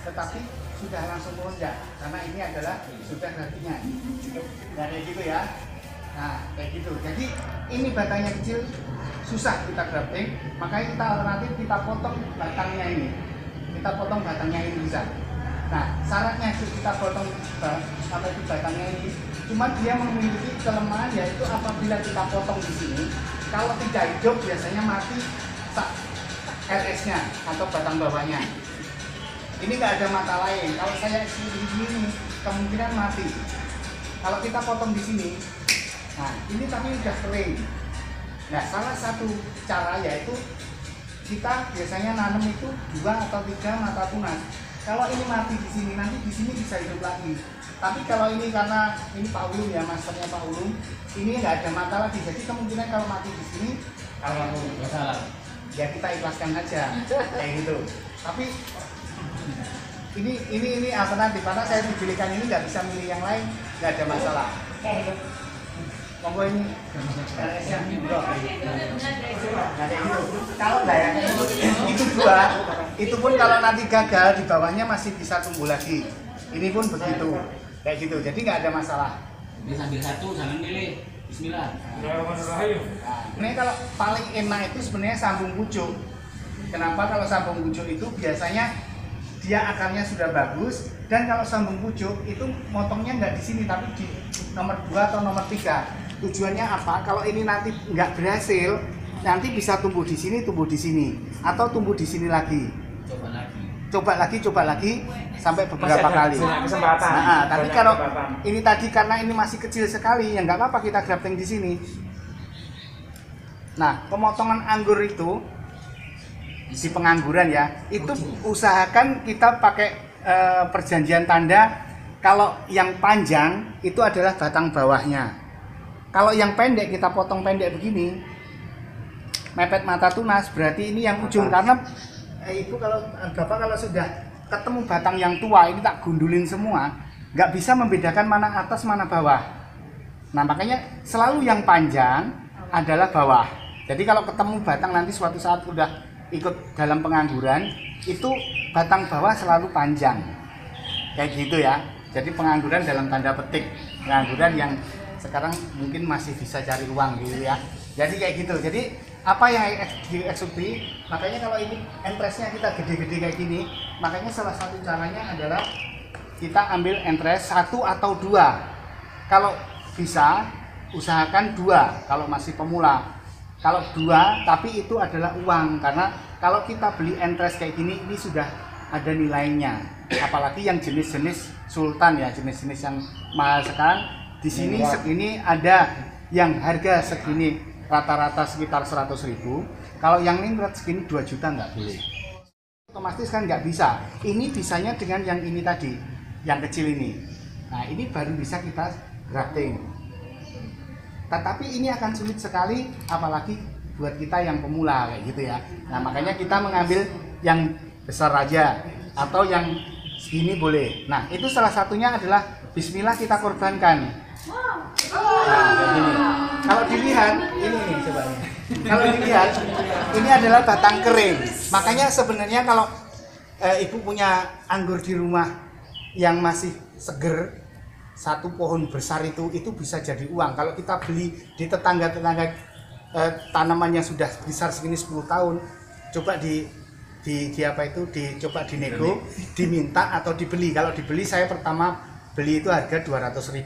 tetapi sudah langsung melonjak karena ini adalah sudah graftingnya. Nah, kayak gitu ya. Nah, kayak gitu. Jadi ini batangnya kecil, susah kita grafting, makanya kita alternatif kita potong batangnya ini. Kita potong batangnya ini bisa. Nah, syaratnya itu kita potong sampai di batangnya ini. Cuma dia memiliki kelemahan yaitu apabila kita potong di sini, kalau tidak hidup biasanya mati RS-nya atau batang bawahnya. Ini nggak ada mata lain. Kalau saya di sini kemungkinan mati. Kalau kita potong di sini, nah ini tapi udah kering. Nah, salah satu cara yaitu kita biasanya nanam itu 2 atau 3 mata tunas. Kalau ini mati di sini, nanti di sini bisa hidup lagi. Tapi kalau ini karena ini Pak Ulum ya, masternya Pak Ulum, ini nggak ada mata lagi. Jadi kemungkinan kalau mati di sini, kalau masalah, ya kita ikhlaskan aja, kayak gitu. Tapi ini alternatif karena saya dipilihkan ini nggak bisa milih yang lain, nggak ada masalah. Monggo ini RS-nya bro. Kalau nggak ya, itu 2, itu pun kalau nanti gagal di bawahnya masih bisa tumbuh lagi. Ini pun begitu, kayak gitu. Jadi nggak ada masalah. Ini sambil satu, jangan milih. Bismillah. Ini kalau paling enak itu sebenarnya sambung pucuk. Kenapa kalau sambung pucuk itu biasanya dia akarnya sudah bagus, dan kalau sambung pucuk itu motongnya nggak di sini tapi di nomor 2 atau nomor 3. Tujuannya apa? Kalau ini nanti nggak berhasil, nanti bisa tumbuh di sini atau tumbuh di sini lagi. Coba lagi sampai beberapa kali. Nah, tapi kalau ini tadi karena ini masih kecil sekali, ya nggak apa-apa kita grafting di sini. Nah, pemotongan anggur itu di pengangguran ya, itu usahakan kita pakai perjanjian tanda. Kalau yang panjang itu adalah batang bawahnya. Kalau yang pendek kita potong pendek begini, mepet mata tunas, berarti ini yang ujung. Karena Ibu kalau Bapak kalau sudah ketemu batang yang tua ini tak gundulin semua, nggak bisa membedakan mana atas mana bawah. Nah, makanya selalu yang panjang adalah bawah. Jadi kalau ketemu batang nanti suatu saat udah ikut dalam pengangguran, itu batang bawah selalu panjang, kayak gitu ya. Jadi pengangguran dalam tanda petik, pengangguran yang sekarang mungkin masih bisa cari uang gitu ya. Jadi kayak gitu. Jadi apa yang dieksekusi, makanya kalau ini entresnya kita gede-gede kayak gini, makanya salah satu caranya adalah kita ambil entres 1 atau 2. Kalau bisa usahakan 2 kalau masih pemula. Kalau 2 tapi itu adalah uang, karena kalau kita beli entres kayak gini ini sudah ada nilainya. Apalagi yang jenis-jenis sultan ya, jenis-jenis yang mahal sekarang. Di sini segini ada yang harga segini rata-rata sekitar 100.000. Kalau yang ini segini 2 juta nggak boleh. Otomatis kan nggak bisa. Ini bisanya dengan yang ini tadi, yang kecil ini. Nah, ini baru bisa kita grafting. Tetapi ini akan sulit sekali, apalagi buat kita yang pemula kayak gitu ya. Nah, makanya kita mengambil yang besar aja atau yang segini boleh. Nah, itu salah satunya adalah bismillah kita korbankan. Nah, kayak gini. Kalau dilihat, ini nih coba ini. Kalau dilihat, ini adalah batang kering. Makanya sebenarnya kalau Ibu punya anggur di rumah yang masih seger, satu pohon besar itu bisa jadi uang. Kalau kita beli di tetangga-tetangga tanaman yang sudah besar segini 10 tahun, coba coba dinego, diminta atau dibeli. Kalau dibeli saya pertama beli itu harga 200.000.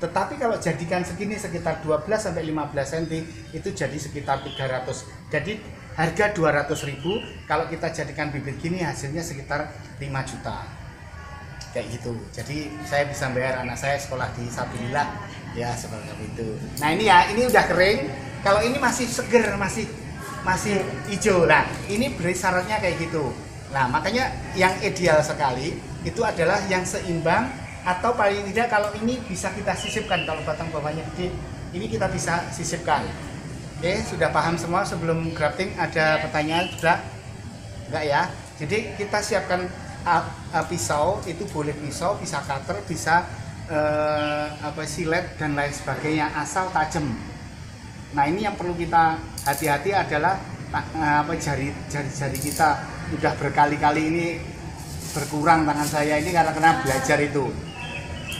Tetapi kalau jadikan segini sekitar 12 sampai 15 cm itu jadi sekitar 300. Jadi harga 200.000, kalau kita jadikan bibit gini hasilnya sekitar 5 juta. Kayak gitu. Jadi saya bisa bayar anak saya sekolah di Sabilillah ya, seperti itu. Nah, ini ya, ini udah kering. Kalau ini masih seger, masih hijau. Nah, ini beri syaratnya kayak gitu. Nah, makanya yang ideal sekali itu adalah yang seimbang, atau paling tidak kalau ini bisa kita sisipkan. Kalau batang bawahnya gede, ini kita bisa sisipkan. Oke, sudah paham semua? Sebelum grafting ada pertanyaan sudah? Enggak ya? Jadi kita siapkan pisau, itu boleh pisau, bisa cutter, bisa silet dan lain sebagainya, asal tajam. Nah, ini yang perlu kita hati-hati adalah jari-jari kita udah berkali-kali ini berkurang tangan saya ini karena belajar itu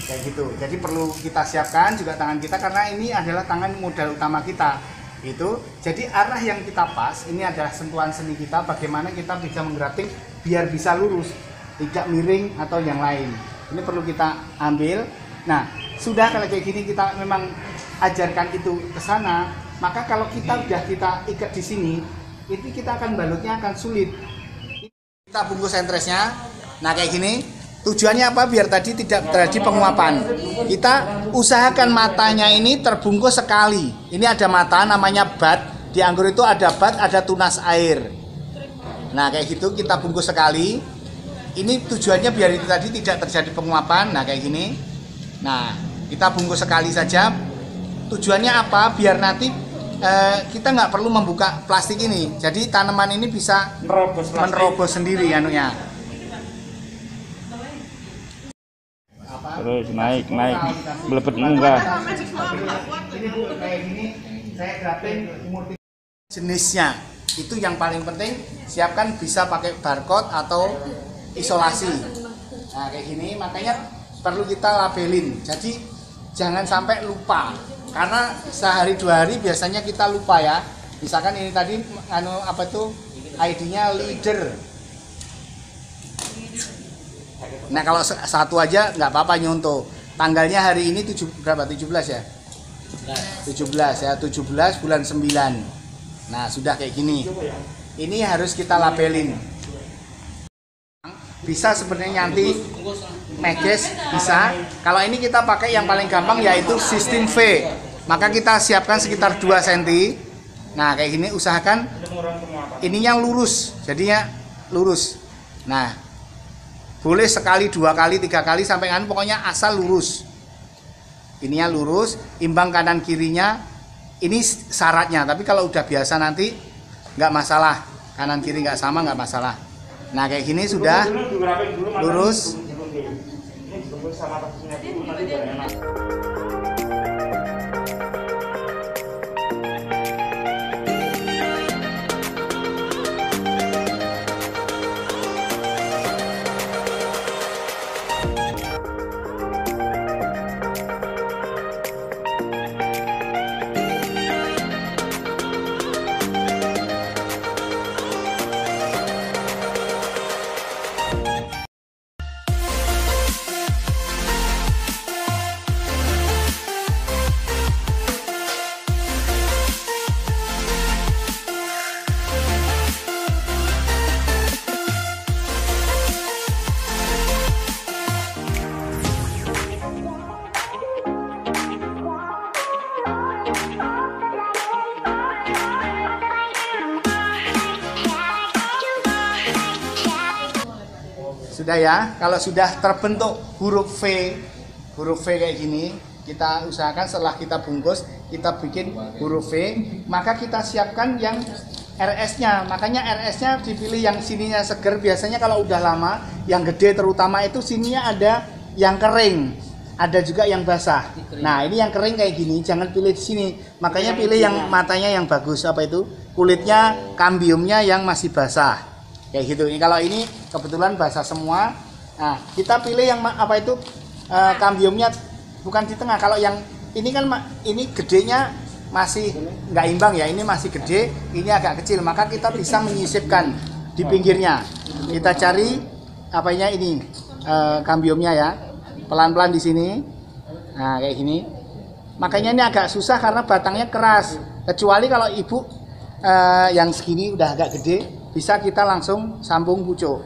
kayak gitu. Jadi perlu kita siapkan juga tangan kita karena ini adalah tangan modal utama kita itu. Jadi arah yang kita pas ini adalah sentuhan seni kita, bagaimana kita bisa menggrafting biar bisa lurus, tidak miring atau yang lain. Ini perlu kita ambil. Nah, sudah kalau kayak gini kita memang ajarkan itu ke sana, maka kalau kita udah kita ikat di sini, itu kita akan balutnya akan sulit. Kita bungkus entresnya. Nah, kayak gini. Tujuannya apa? Biar tadi tidak terjadi penguapan. Kita usahakan matanya ini terbungkus sekali. Ini ada mata namanya bat. Di anggur itu ada bat, ada tunas air. Nah, kayak gitu kita bungkus sekali. Ini tujuannya biar itu tadi tidak terjadi penguapan. Nah, kayak gini. Nah, kita bungkus sekali saja. Tujuannya apa? Biar nanti kita nggak perlu membuka plastik ini. Jadi tanaman ini bisa menerobos sendiri anunya. Terus naik belepet enggak. Ini Bu, kayak gini saya grafting umur jenisnya. Itu yang paling penting, siapkan bisa pakai barcode atau isolasi. Nah, kayak gini makanya perlu kita labelin. Jadi jangan sampai lupa. Karena sehari 2 hari biasanya kita lupa ya. Misalkan ini tadi ID-nya leader. Nah, kalau satu aja nggak apa-apa nyontoh. Tanggalnya hari ini 17 ya? 17 ya, 17 bulan 9. Nah, sudah kayak gini. Ini harus kita labelin. Bisa sebenarnya nanti meges bisa. Kalau ini kita pakai yang paling gampang yaitu sistem V. Maka kita siapkan sekitar 2 cm. Nah, kayak gini usahakan ininya lurus. Jadinya lurus. Nah, boleh sekali, 2 kali, 3 kali sampai kan pokoknya asal lurus. Ininya lurus, imbang kanan kirinya. Ini syaratnya. Tapi kalau udah biasa nanti nggak masalah. Kanan kiri nggak sama nggak masalah. Nah, kayak gini sudah lurus. Sudah ya, kalau sudah terbentuk huruf V kayak gini, kita usahakan setelah kita bungkus, kita bikin huruf V, maka kita siapkan yang RS-nya. Makanya RS-nya dipilih yang sininya seger. Biasanya kalau udah lama, yang gede terutama itu sininya ada yang kering, ada juga yang basah. Nah, ini yang kering kayak gini, jangan pilih di sini. Makanya pilih yang matanya yang bagus, apa itu? Kulitnya, kambiumnya yang masih basah. Kayak gitu. Ini kalau ini kebetulan basah semua. Nah, kita pilih yang apa itu? Kambiumnya bukan di tengah. Kalau yang ini kan ini gedenya masih nggak imbang ya, ini masih gede, ini agak kecil, maka kita bisa menyisipkan di pinggirnya. Kita cari apanya ini kambiumnya ya, pelan-pelan di sini. Nah, kayak gini. Makanya ini agak susah karena batangnya keras. Kecuali kalau ibu yang segini udah agak gede, bisa kita langsung sambung pucuk.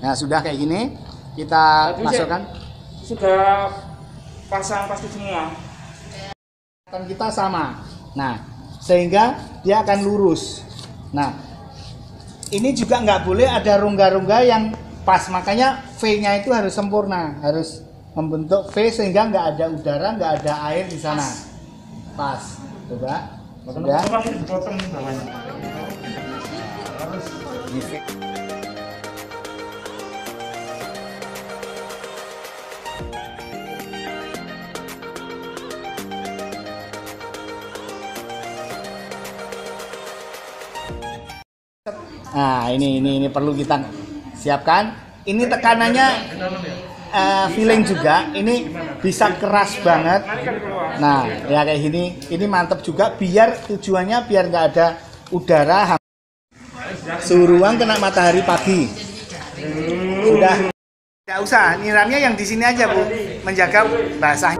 Nah, sudah kayak gini, kita masukkan. Sudah pasang plastik semua. Kita sama. Nah, sehingga dia akan lurus. Nah, ini juga nggak boleh ada rongga-rongga yang pas. Makanya V-nya itu harus sempurna, harus membentuk V sehingga nggak ada udara, nggak ada air di sana. Pas. Coba. Sudah. Nah, ini perlu kita siapkan. Ini tekanannya feeling juga. Ini bisa keras banget. Nah, ya kayak gini. Ini mantep juga. Biar tujuannya biar nggak ada udara. Suhu ruang kena matahari pagi. Sudah. Nggak usah. Nyiramnya yang di sini aja, Bu. Menjaga basah.